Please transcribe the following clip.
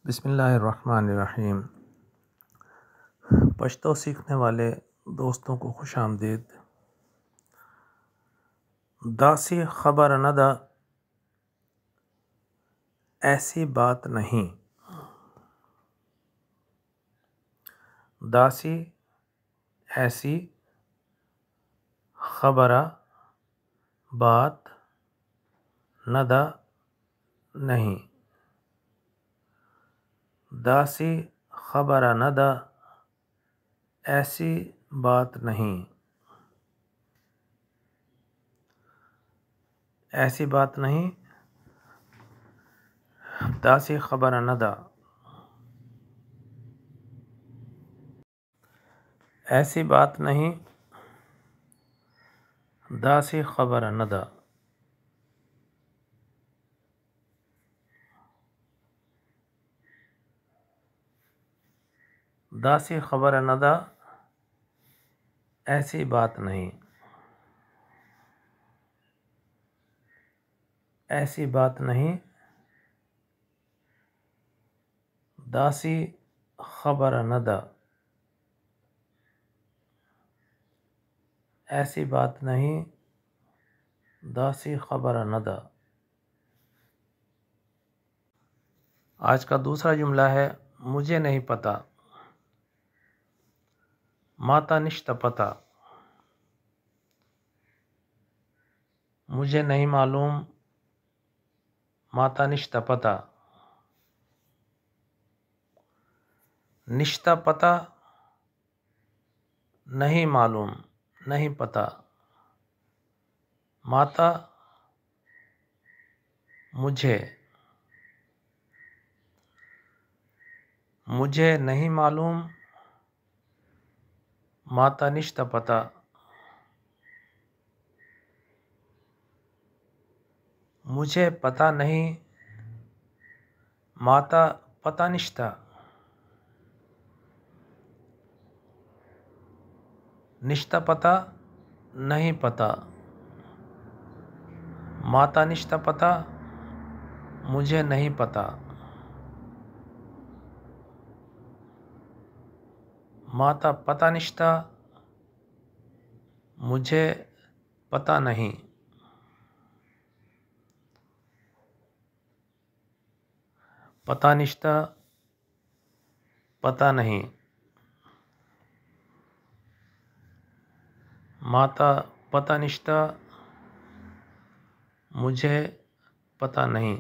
بسم اللہ الرحمن الرحیم۔ پشتو سیکھنے والے دوستوں کو خوش آمدید۔ داسی خبر نہ دا ایسی بات نہیں، داسی ایسی خبر بات نہ دا نہیں، داسی خبر نہ دا ایسی بات نہیں، ایسی بات نہیں، داسی خبر نہ دا ایسی بات نہیں، داسی خبر نہ دا داسی خبر نہ دا ایسی بات نہیں، ایسی بات نہیں، داسی خبر نہ دا ایسی بات نہیں، داسی خبر نہ دا۔ آج کا دوسرا جملہ ہے مجھے نہیں پتا، ماتا نشتا پتا، مجھے نہیں معلوم، ماتا نشتا پتا، نشتا پتا نہیں معلوم، نہیں پتا، ماتا مجھے، مجھے نہیں معلوم، ماتا نشتا پتا، مجھے پتا نہیں، ماتا پتا نشتا، نشتا پتا نہیں پتا، ماتا نشتا پتا مجھے نہیں پتا، ماتا پتا نشتا مجھے پتا نہیں، پتا نشتا پتا نہیں، ماتا پتا نشتا مجھے پتا نہیں۔